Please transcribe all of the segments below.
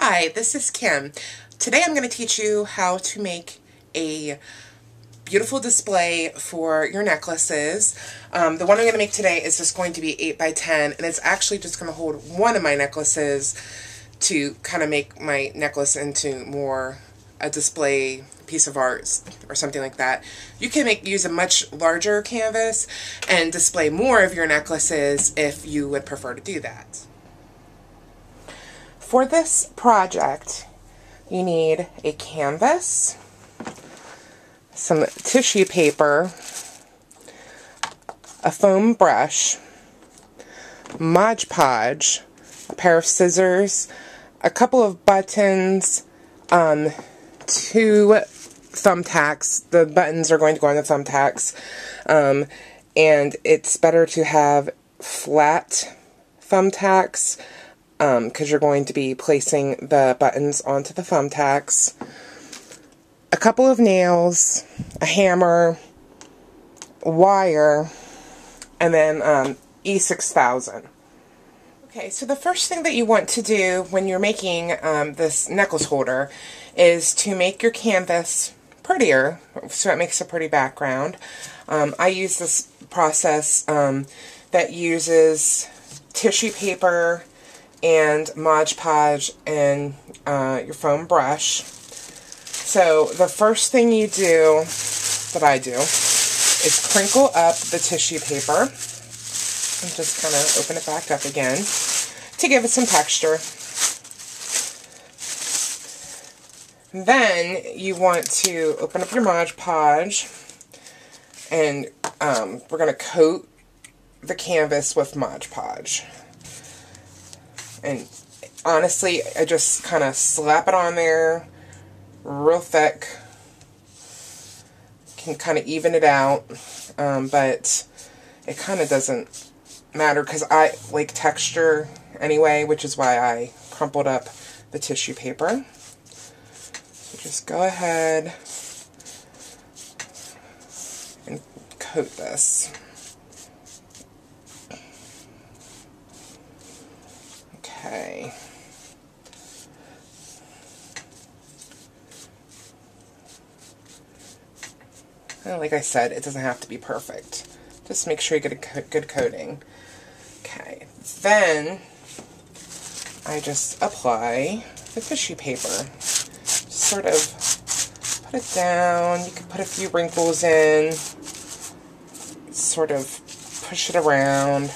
Hi, this is Kim. Today I'm going to teach you how to make a beautiful display for your necklaces. The one I'm going to make today is just going to be 8 by 10, and it's actually just going to hold one of my necklaces to kind of make my necklace into more a display piece of art or something like that. You can use a much larger canvas and display more of your necklaces if you would prefer to do that. For this project, you need a canvas, some tissue paper, a foam brush, Mod Podge, a pair of scissors, a couple of buttons, 2 thumbtacks. The buttons are going to go on the thumbtacks, and it's better to have flat thumbtacks because you're going to be placing the buttons onto the thumbtacks. A couple of nails, a hammer, wire, and then E6000. Okay, so the first thing that you want to do when you're making this necklace holder is to make your canvas prettier, so it makes a pretty background. I use this process that uses tissue paper and Mod Podge and your foam brush. So the first thing you do, that I do, is crinkle up the tissue paper and just kind of open it back up again to give it some texture. Then you want to open up your Mod Podge, and we're going to coat the canvas with Mod Podge. And honestly, I just kind of slap it on there real thick. Can kind of even it out, but it kind of doesn't matter because I like texture anyway, which is why I crumpled up the tissue paper. So just go ahead and coat this. Okay. And like I said, it doesn't have to be perfect. Just make sure you get a good coating. Okay. Then I just apply the tissue paper. Just sort of put it down. You can put a few wrinkles in. Sort of push it around.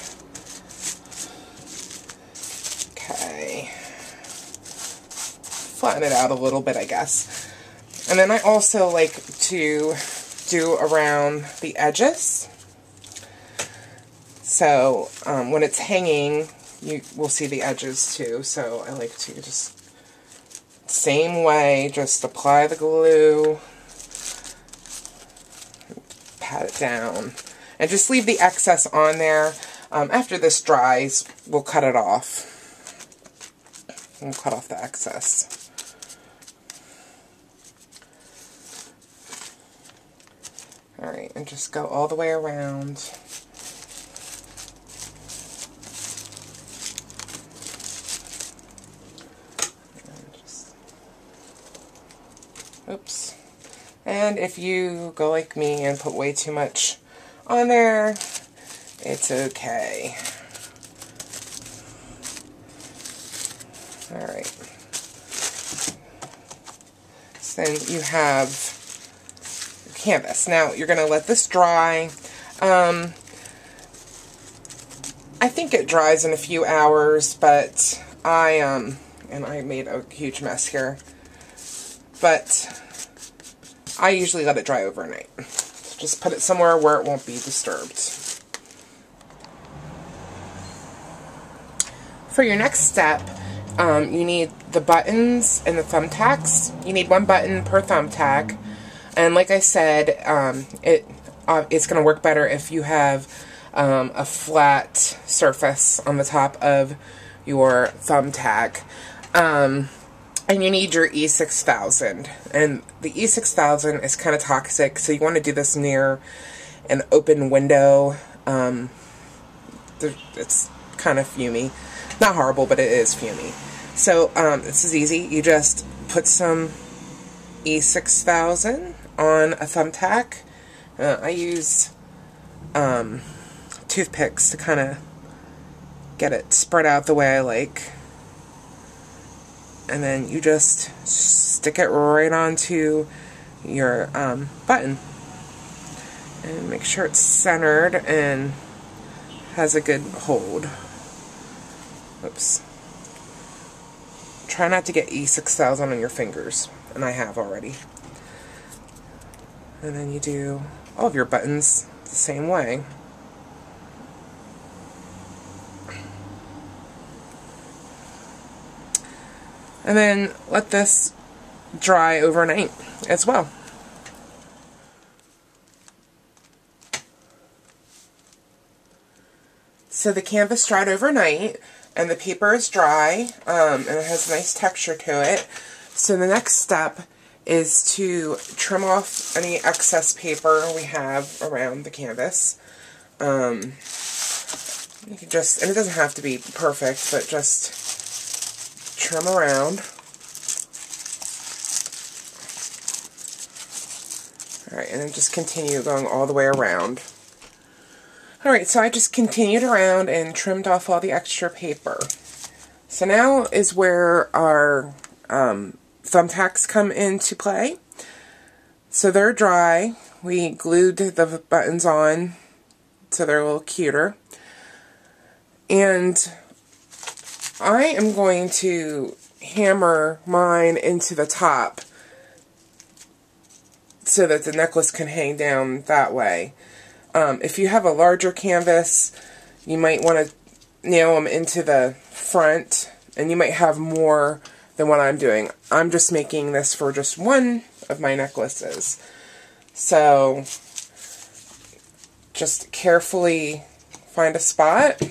Flatten it out a little bit, I guess. And then I also like to do around the edges. So when it's hanging, you will see the edges too. So I like to just, same way, just apply the glue, pat it down, and just leave the excess on there. After this dries, we'll cut it off. We'll cut off the excess. Alright, and just go all the way around. Oops. And if you go like me and put way too much on there, it's okay. Alright. So then you have canvas. Now you're going to let this dry. I think it dries in a few hours, but and I made a huge mess here, but I usually let it dry overnight. Just put it somewhere where it won't be disturbed. For your next step, you need the buttons and the thumbtacks. You need 1 button per thumbtack. And like I said, it's going to work better if you have a flat surface on the top of your thumbtack. And you need your E6000. And the E6000 is kind of toxic, so you want to do this near an open window. It's kind of fumey. Not horrible, but it is fumey. So this is easy. You just put some E6000 on a thumbtack. I use toothpicks to kind of get it spread out the way I like. And then you just stick it right onto your button. And make sure it's centered and has a good hold. Oops. Try not to get E6000 on your fingers, and I have already. And then you do all of your buttons the same way. And then let this dry overnight as well. So the canvas dried overnight, and the paper is dry, and it has a nice texture to it. So the next step is to trim off any excess paper we have around the canvas. You can just, and it doesn't have to be perfect, but just trim around. Alright, and then just continue going all the way around. Alright, so I just continued around and trimmed off all the extra paper. So now is where our thumbtacks come into play. So they're dry. We glued the buttons on so they're a little cuter. And I am going to hammer mine into the top so that the necklace can hang down that way. If you have a larger canvas, you might want to nail them into the front, and you might have more than what I'm doing. I'm just making this for just one of my necklaces. So just carefully find a spot.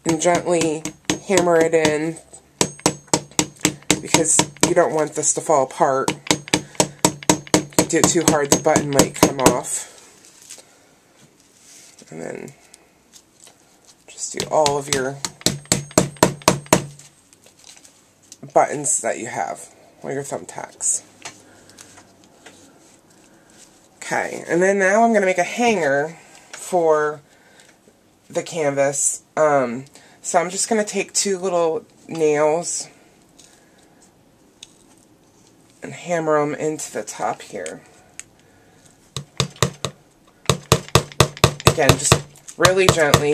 And gently hammer it in, because you don't want this to fall apart. If you do it too hard, the button might come off. And then just do all of your buttons that you have, all your thumbtacks. Okay, and then now I'm going to make a hanger for the canvas. So I'm just going to take two little nails and hammer them into the top here. Again, just really gently.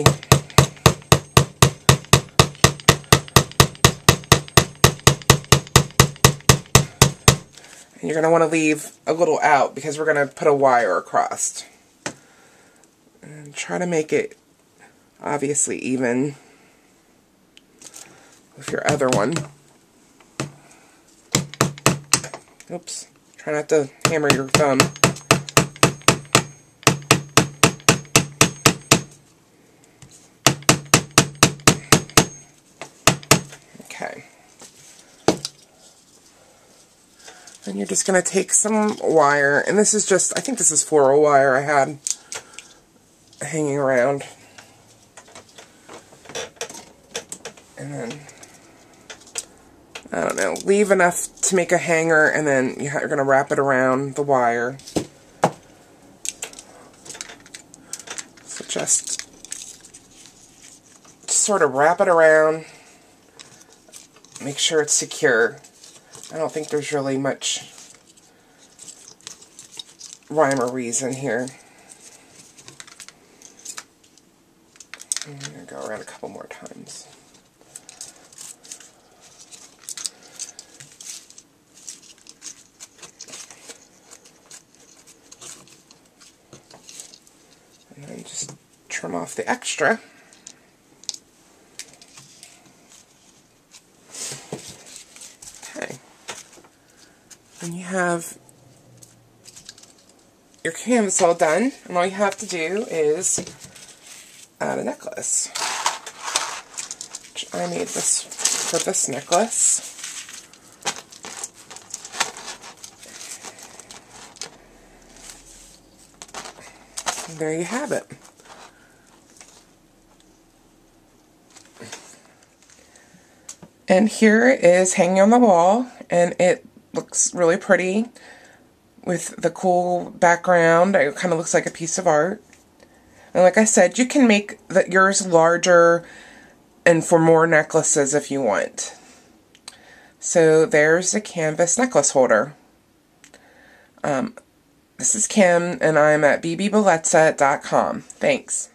And you're going to want to leave a little out because we're going to put a wire across. And try to make it obviously even with your other one. Oops. Try not to hammer your thumb. Okay. And you're just going to take some wire, and this is just, I think this is floral wire I had hanging around. And then, I don't know, leave enough to make a hanger, and then you're going to wrap it around the wire. So just sort of wrap it around, make sure it's secure. I don't think there's really much rhyme or reason here. I'm going to go around a couple more times. And then just trim off the extra. Okay. And you have your canvas all done, and all you have to do is add a necklace. Which I made this for this necklace. And there you have it. And here it is hanging on the wall, and it looks really pretty with the cool background. It kind of looks like a piece of art. And like I said, you can make yours larger and for more necklaces if you want. So there's the canvas necklace holder. This is Kim, and I'm at bbbilletza.com. Thanks.